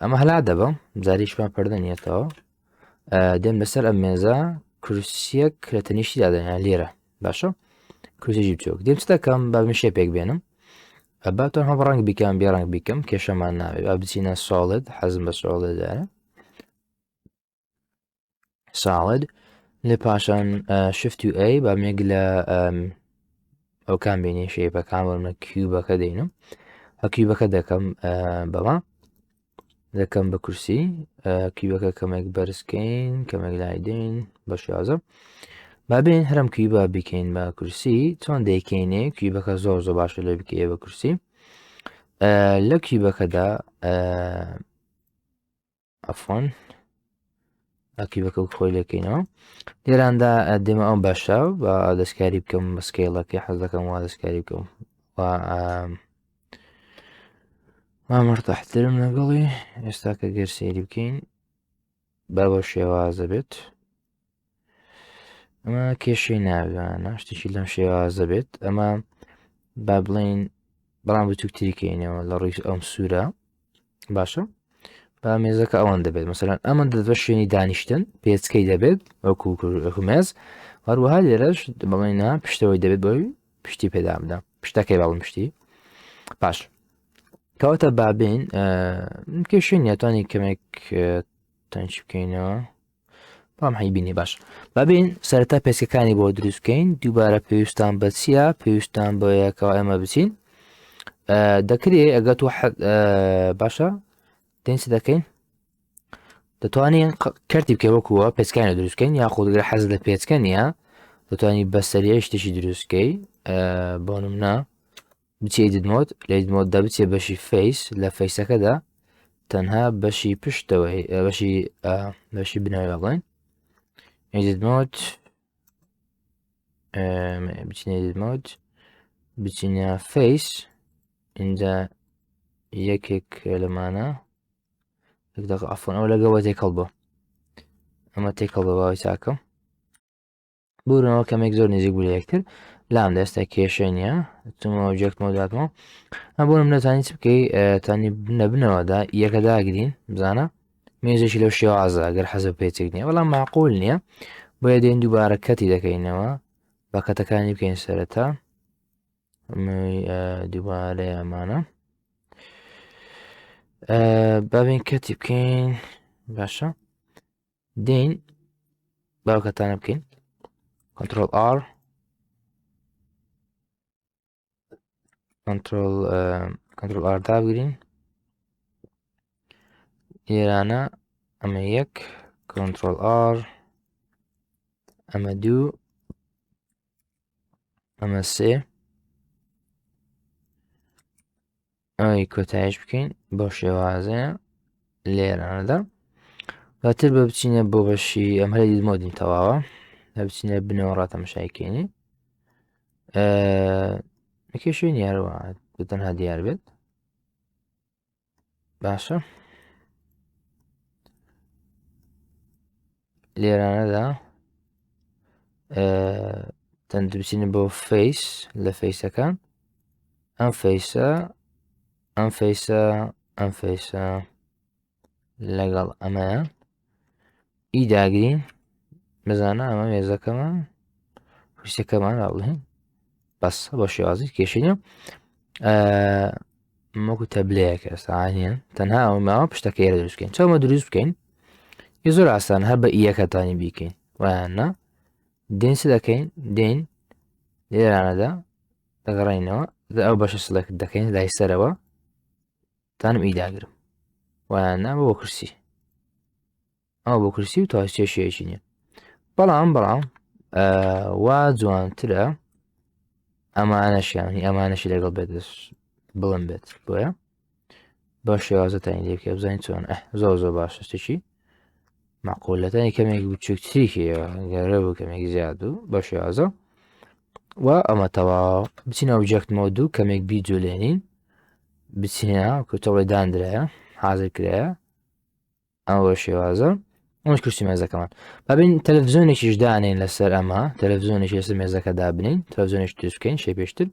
ئەمە هەلا دەبە جاریشمان پەردە نیێتەوە دێم لەسەر ئەم مێزە کورسیەک لە تەنیشتی دادەنیان لێرە باشە کورسێکی بچۆک دێم چ دەکەم با من شێپێک بێنم باتۆ هەم ڕەنگ بیکەم بێ ڕەنگ بیکەم کێشەمان ناوێت با بچینە ساڵد حەزم بە ساڵددارە ساڵد لێ پاشان شفت و ئەی با مێک لە ئەو کام بینی شێپەکان وەرمە کیوبەکە دەینم هەکیوبەکە دەکەم بەڵا دەکەم بە کورسی کیوبەکە کەمێک بەرزکەین کەمێک لایدین بە شازە بابێن هەرم کیوبە بیکەین بە کورسی چۆن دەیکەینێ کیوبەکە زۆر زۆر باشە لێ بکەیە بە کورسی لە کیوبەکەدا ئەفۆن کیوبەکە خۆی لەکەینەوە لێراندا دێمە ئەم باشە بە دەستکاری بکەم بە سکیلەکەی حەز دەکەم وا دەستکاری بکەم مامەڕتەحترم لەگەڵی ئێستا کە گەر سێری بکەین با بە شێوازە بێت ئەمە کێشەی ناویانە شتێکی لەم شێوازە بێت ئەمە با بڵین بەڵام بتوکتریکەینەوە لە ڕووی ئەم سوورە باشە با مێزەکە ئەوەن دەبێت مەسەلاً ئەمە دەبێت شوێنی دانیشتن پێچکەی دەبێت وەکو مێز هەروەها لێرەش بڵێنە پشتەوەی دەبێت بۆی پشتی پێدا بدەم پشتەکەی باڵم پشتی باش کەواتە بابین کێشەی نیاتوانی کەمێک تەنچ بکەینەوە بام هەیبینی باش بابین سەرەتا پێچکەکانی بۆ دروست بکەین دووبارە پێویستان بە چیە پێویستان بۆ یەکەوە ئێمە بچین دەکرێت ئەگەت باشە دێنچ دەکەین دەتوانین کەرتی بکە وەکووە پێچکانی دروستکەین یاخۆ دەگرە حەز لە پێچکە نیە دەتوانی بەسەریە شتێکی دروستکەی بۆ نمونە بچی ئیدمۆد لە ئیدمۆددا بچێ بەشی فەیس لە فەیسەکەدا تەنها بەشی پشتەوەی بەشی بنەوەی بڵێن ئیدمۆد بچینە ئیدمۆد بچینە فەیس اینجا یەکێک لەمانە ئەفۆن ئەو لەگەوە تێکەڵ بۆ ئەمە تێکەڵ بە باوی چاکەم بورنەوە کەمێک زۆر نزیک بوو لە یەکتر لام دەستا کێشە نیە چمەوە جێکتمەوە داتمەوە ئەم بۆم نەزانی چ بکەی توانی بنەبنەوەدا یەکە داگرین بزانە مێزێکی لەو شێوازە ئەگەر حەزە پێچێک نییە بەڵام معقول نییە بۆیە دێن دووبارە کەتی دەکەینەوە بە کەتەکانی بکەین سەرەتا دووبارە ئەمانە بابین کەتی بکەین باشە دێین باوکەتانە بکەین کنترۆل R کنترۆل R دابگرین لێرانە ئەمە یەک کنترۆل R ئەمە دوو ئەمە سێ ئەوەی کۆتایش بکەین بۆ شێوازەیە لێرانەدا دواتر بە بچینە بۆ بەشی ئەم هەری مۆدین تەواوە لە بچینە بنەوە ڕاتەمەشایکەینی کێشەی نیارەوە تەنها دیار بێت باشە لێرانەدا تەند بچینە بۆ فەیس لە فەیسەکان ئەم فەیسە ئەم فەیسە ئەم فەیسە لەگەڵ ئەمەیە ئی داگرین بزانە ئەمە مێزەکەمان پرسیەکەمان بڵێن بەس بۆ شێوازی کێشینە وەکو تەبلەیەکە ئێستاهێن تەنها ئەوماوە پشتەکە ئێرە دروست بکەین چاومە دروست بکەین یە زۆر ئاسان هەر بە ئیەکەتانی بیکەین وایاننا دێن چ دەکەین دێن لێرانەدا دەگەڕینەوە ئەو بەشە سڵێک دەکەین لای سەرەوە تانم ئیداگرم وایاننا بۆ کورسی ئەو بۆ کورسی و تا کێشەیەکی نییە بەڵام وا جوانترە ئەمانەشیانی ئەمانەشی لەگەڵ بێت بڵم بێت بۆیە بە شێوازە تاین لێ بکە بزانین چۆن زۆر زۆر باشە شتێکی معقولەتەنی کەمێک بچووکتریکیەوە گەرە بوو کەمێک زیاد و بە شێوازە و ئەمە تەواو بچینە ئۆبجێکت مۆد و کەمێک بیجوولێنین بچینە کۆتەڵی دانرایە حازر کرایە ئەوە شێوازە ئەمەش کورسی مێزەکەمان بابین تەلەڤیزۆنێکیش دانێن لەسەر ئەمە تەلەڤیزۆنێکی لەسەر مێزەکە دابنین تەلەڤیزۆنێک دروست بکەین شێ پێشتر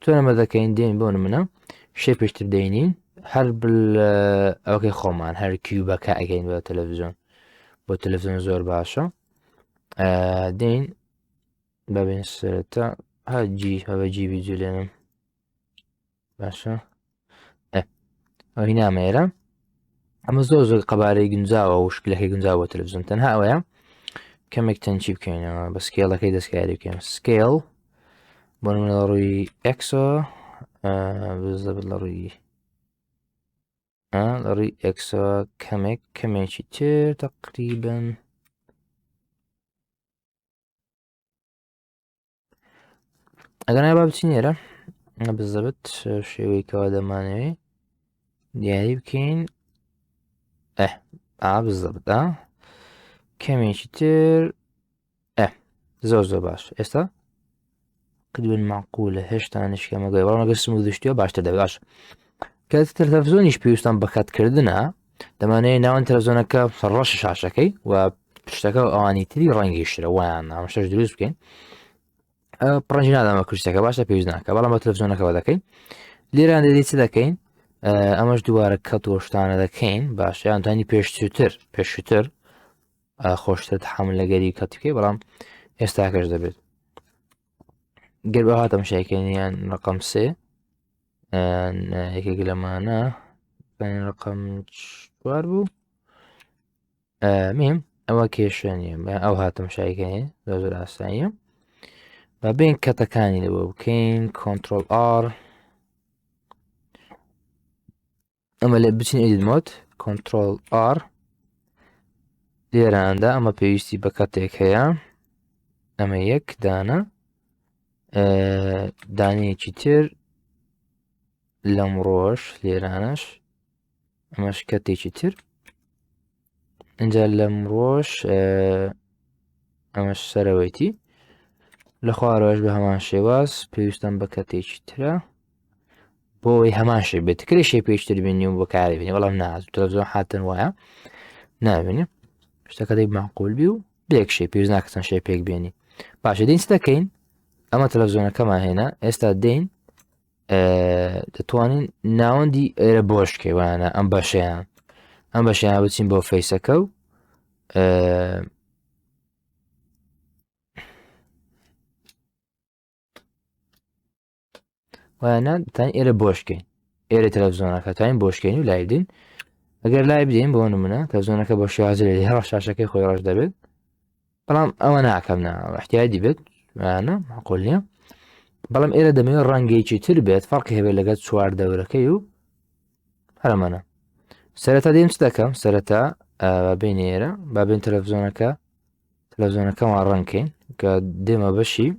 توانەمە دەکەین دێن بۆ نمونە شێ پێشتر دەینین هەر ئەوەکەی خۆمان هەر کیوبەکە ئەگەین بە تەلەڤیزۆن بۆ تەلەڤیزۆن زۆر باشە دێین ببین سەرەتا هەوەجی بیجوولێنم باشە ئەوهی نامێرە ئەمە زۆر قەبارەی گونجاوە و شکلەکەی گونجاوە تەلەڤیزۆن تەنها ئەوەیە کەمێک تەنچی بکەینەوە بە سکێڵەکەی دەستکاری بکەین سکێڵ بۆ نمونە لە ڕووی ئەکسەوە بزەبێت لە ڕووی ئەکسەوە کەمێکی تر تەقریبەن ئەگەر با بچینێرە بزەبێت شێوەی کەوا دەمانەوێ دیاری بکەین بزەبێت کەمێکی تر زۆر باش ئێستا قدوێن معقولە هێشتا نشکەمەگوی بەڵامەگە سمودشتیە باشتر دەبێت باش کە تەلەڤیزۆنیش پێویستان بەکاتکردنە دەمانەیە ناوەن تەلەڤیزۆنەکە ڕەش شاشەکەی و پشتەکە ئەوانی تری ڕەنگی شرە وایان ئەمەشەش دروست بکەین پڕەنجی نادامە کورسەکە باشە پێویست ناکە بەڵام بە تەلەڤیزۆنەکەەوە دەکەین لێران دەدەی چ دەکەین ئەمەش دووارە کەت وەشتانە دەکەین باشە یانتوانی پێشتر خۆشتر تحمل لەگەری کەتیکەی بەڵام ئێستاکەش دەبێت گەر بە هاتەم شایکەنیان ڕقم سێ یەکێک لەمانە ڕقم چوار بوو میم ئەوە کێشە نیە ئەو هاتەم شایکەنی زۆر ئاسانیە بە بین کەتەکانی لەوە بکەین کۆنتترۆل R ئەمە لێ بچین ئیدیت مۆد کۆنتترۆل R لێراندا ئەمە پێویستی بە کەتێک هەیە ئەمە یەک دانە دانەیەکی تر لەم ڕۆژ لێرانش ئەمەش کەتێکی تر اینجا لەم ڕۆژ ئەمەش سەرەوەیتی لە خوارەوەش بە هەمان شێواز پێویستم بە کەتێکی ترە بۆی هەمان شێ بێت کرێ شێ پێشتر بینی و بەکاری بینی بەڵام ناز تەلەڤیزۆن هاتن وایە نابینی شتەکە دەی معقول بی و بێک شێ پێویست ناکەن شێ پێک بێنی باشە دەین چ دەکەین ئەمە تەلەڤیزۆنەکەمان هێنا ئێستا دێین دەتوانین ناوەندی ئێرە بۆشکەوانە ئەم بەشیان بچین بۆ فەیسەکە و وایە تان ئێرە بۆشکەین ئێرە تەلەڤیزۆنەکە تاین بۆشکەین و لای بدین ئەگەر لای بدەین بۆ نمونە تەلەڤیزۆنەکە بۆ شێوازە لێ هەڕ شاشەکەی خۆی ڕەش دەبێت بەڵام ئەوە ناکەم احتیاجی بێت وایە معقول نییە بەڵام ئێرە دەمەوێت ڕەنگێکی تر بێت فەرقی هەبێت لەگەڵ چوار دەورەکەی و هەرمانە سەرەتا دێم چ دەکەم سەرەتا بین ئێرە بابین تەلەڤیزۆنەکەمان ڕەنکەین کە دێمە بەشی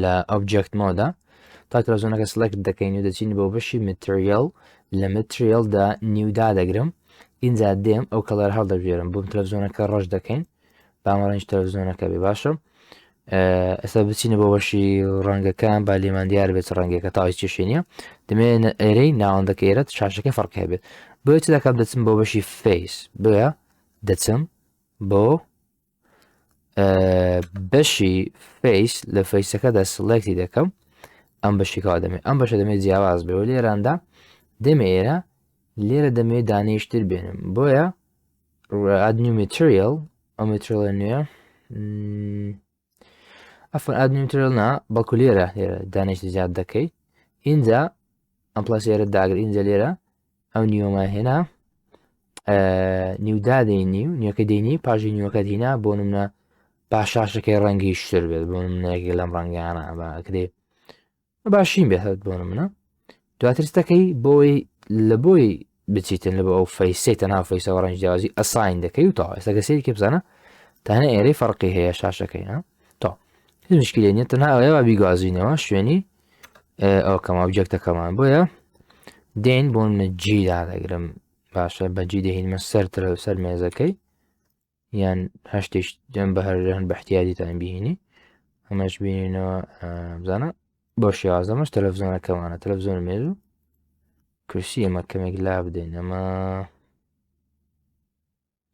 لە ئۆبجێکت مۆدا تا تەلەڤیزۆنەکە سلێکت دەکەین و دەچین بۆ بەشی متریال لە متریالدا نیودا دەگرم ئینجا دێم ئەو کەڵەر هەڵدەبژێرم بۆم تەلەڤیزۆنەکە ڕەش دەکەین بامەڕەنج تەلەڤیزۆنەکە بێ باشە ئێستا بچینە بۆ بەشی ڕەنگەکان با لێمان دیار بێت ڕەنگەکە تاوی چێشێ نیە دەمێن ئێرەی ناوەندەکە ئێرە شاشەکە فەرقی هەبێت بۆ چ دەکەم دەچم بۆ بەشی فەیس بۆیە دەچم بۆ بەشی فەیس لە فەیسەکەدا سڵێکتی دەکەم ئەم بەشیکەوا دەمێت ئەم بەشە دەمێت جیاواز بێ و لێراندا دەمێ ئێرە لێرە دەمێت دانەیشتر بێنم بۆیە ئادنیو متریال ئەو متریالە نوێە ئەفەن ئادنیوترل نا بەڵکو لێرە دانیشت زیاد دەکەیت اینجا ئەم پلاس ئێرە داگر اینجا لێرە ئەو نیوەمان هێنا نیودا دەینی و نیوەکە دەینی پاژی نیوەکە دینا بۆ نمونە پاشاشەکەی ڕەنگی شتر بێت بۆ نمونەیەکی لەم ڕەنگیانە باکرێ باشین بێت بۆ نمونە دواترستەکەی بۆی بچیتن لە بۆ ئەو فەیسێت تەنها فەیسەوە ڕەنج جیاوازی ئەساین دەکەی و تاوا ئێستا کەسێکی بزانە تەنها ئێرەی فەرقی هەیە شاشەکەی مشکلێ نیە تەنها ئەوەیە بیگوازینەوە شوێنی ئەو کەما ئۆبجێکتەکەمان بۆیە دێن بۆ منە جیدا دەگرم باشە بەجی دەهینمە سەر مێزەکەی یان هەشتێک جەم بە هەرژەن بە احتیاجیتان بهینی ئەمەش بینینەوە بزانە بۆ شێوازەمەش تەلەڤزیۆنەکەمانە تەلەڤزیۆن مێز و کورسی ئەمە کەمێک لا بدەین ئەمە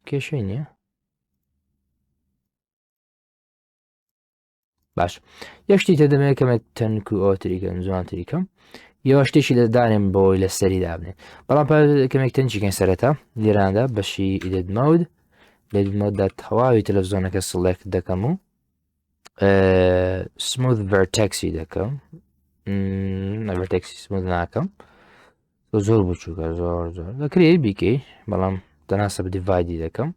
کێشەی نییە باش یەشتی تە دەمەیە کەمێک تەنک و ئۆتریکەم جوانتریکەم یەوە شتێکی لەدانێم بۆی لە سەری دابنێ بەڵام کەمێک تەنجیکەین سەرەتا لێراندا بەشی ئیدت مەود لەمەدا تەواوی تەلەڤزیۆنەکە سڵێک دەکەم و سموث ڤەرتەکسی دەکەم ڤەرتەکسی سموث ناکەم زۆر بچووکە زۆر زۆر دەکرێت بیکەی بەڵام دەناسە دیڤایدی دەکەم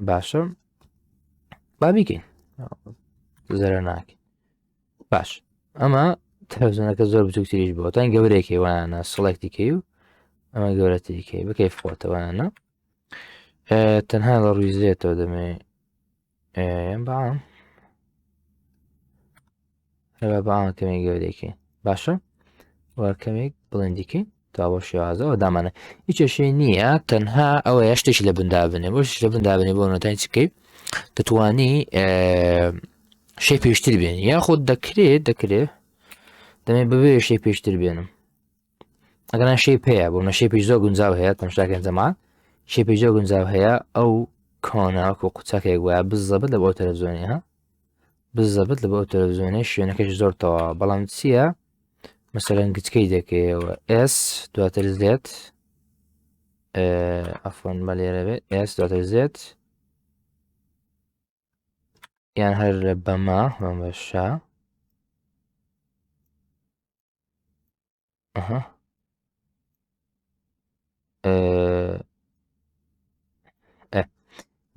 باشە با بیکەین زەرە ناکەین باش ئەمە تەلەڤزیۆنەکە زۆر بچووکتریش بۆ تان گەورەیەکی وانە سڵێکتیکەی و ئەمە گەورەتریکەی بکەی فۆتەوانە تەنها لە ڕووی زێتەوە دەمێ بەعام بەعام کەمێک گەورەیەکی باشە وە کەمێک بڵندیکەین تا بۆ شێوازەوە دامانە هیچ کێشەی نییە تەنها ئەوە شتێکی لە بندابنێ بۆ لە بندابنێ بۆ نۆتای چکەی دەتوانی شەی پێشتر بێن یاخود دەکرێت دەمێ ببێ شەی پێشتر بێنم ئەگەنا شەی پێەیە بۆ نە شەی پێش زۆر گونجاو هەیە تەمشاکەن زەمان شەی پێش زۆر گونجاو هەیە ئەو کۆناوەکو قوچەکێک وایە بزەبت لە بۆ تەلەڤزیۆنی ها بزەبت لە بۆ تەلەڤزیۆنی شوێنەکەش زۆر تەوا بەڵام چییە مەسەلەن گچکەی دەکەیەوە S دواتر زێت ئەفۆن بە لێرە بێت S دواتر زێت یان هەر لە بەما بەشا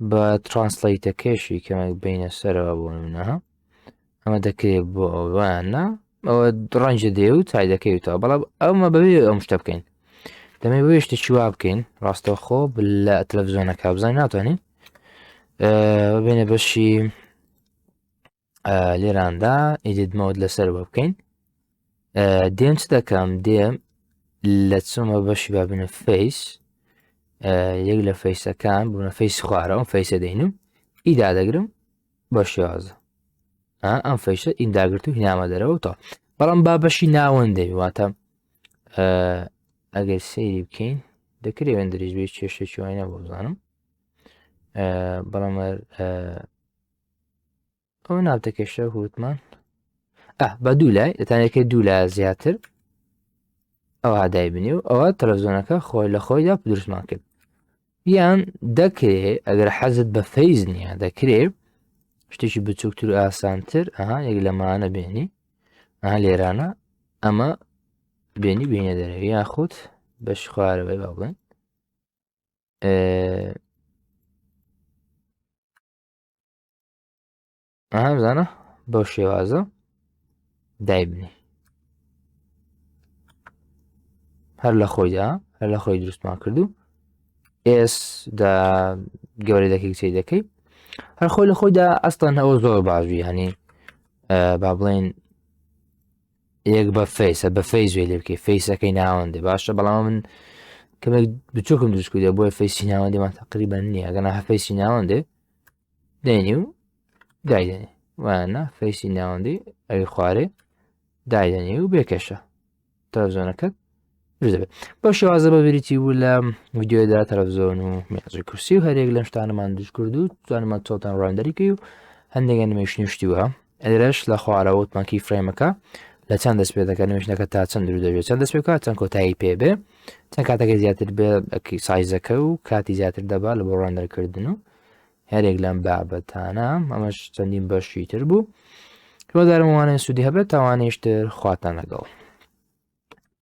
بە ترانسلیتەکەشی کەمێک بینە سەرەوە بۆ منەها ئەمە دەکرێت بۆ ئەوانە ئەوە ڕەنجە دێ و تای دەکەویتەوە بەڵام ئەومە بەوێ ئەم شتە بکەین دەمێ بۆ شتێکی وا بکەین ڕاستەوخۆ لە تەلەڤزیۆنەکە بزانین ناتوانین ببێنە بەشی لێراندا ئیدیت مۆد لەسەر بە بکەین دێم چ دەکەم دێم لە چۆمە بەشی بابنە فەیس یەک لە فەیسەکان بوونە فەیس خوارە ئەم فەیسە دەینم ئیدا دەگرم بە شێوازە ئەم فەیسە ئینداگرت و هینامە دەرەوە تا بەڵام با بەشی ناوەندەی واتە ئەگەر سەیری بکەین دەکرێت وێندریش بێ کێشێکی وانە بۆ بزانم بەڵام ئەو نابتە کێشە هوتمان بە دوو لای دەتانێکێ دوو لای زیاتر ئەو هادای بنی و ئەوە تەلەڤزیۆنەکە خۆی لە خۆیدا دروستمان کرد یان دەکرێت ئەگەر حەزت بە فەیز نییە دەکرێت شتێکی بچووکتر و ئاسانتر یەک لەمانە بێنی لێرانە ئەمە بێنی بینە دەرەوی یاخود بەش خوارەوەی با بڵێن بزانە بەو شێوازە دایبنی هەر لە خۆیدا هەر لە خۆی دروستمان کردو ئێس گەورەی دەکەی کچەی دەکەی هەر خۆی لە خۆیدا ئەستان ئەوە زۆر باشوی هەنی با بڵێن یەک بە فەیسە بە فەیس وێ لێ بکەی فەیسەکەی ناوەندێ باشە بەڵام من کەمێک بچووکم دروستکردە بۆیە فەیسی ناوەندێمان تقریبا نییە ئەگەنا فەیسی ناوەندێ دێنی و دایدێنی وانە فەیسی ناوەندی ئەوی خوارێ دایدێنی و بێکەشە تەلەڤزیۆنەکەت دەبێت بە شێوازە بەبریتی بوو لە ڤیددیۆدا تەلەڤزیۆن و مێزوی کورسی و هەرێک لەم شتانەمان دروست کرد و توانمان چۆتان ڕاندەریکەی و هەندێک نمێشتنی شتیوە ئەدرەش لە خوارەوە وتمانکی فرێمەکە لە چەند دەست پێ دەکەن نوێژنەکە تا چەند درو دەبێت چەند دەست پێ بکات چەند کۆتایی پێ بێ چەند کاتەکە زیاتر بێ سایزەکە و کاتی زیاتر دەبا لە بۆ ڕاندەرکردن و هەرێک لەم بابەتانە ئەمەش چەندین بەشی تر بوو وەدارم وانە سوودی هەبێت تاوانێشتر خواتان لەگەڵ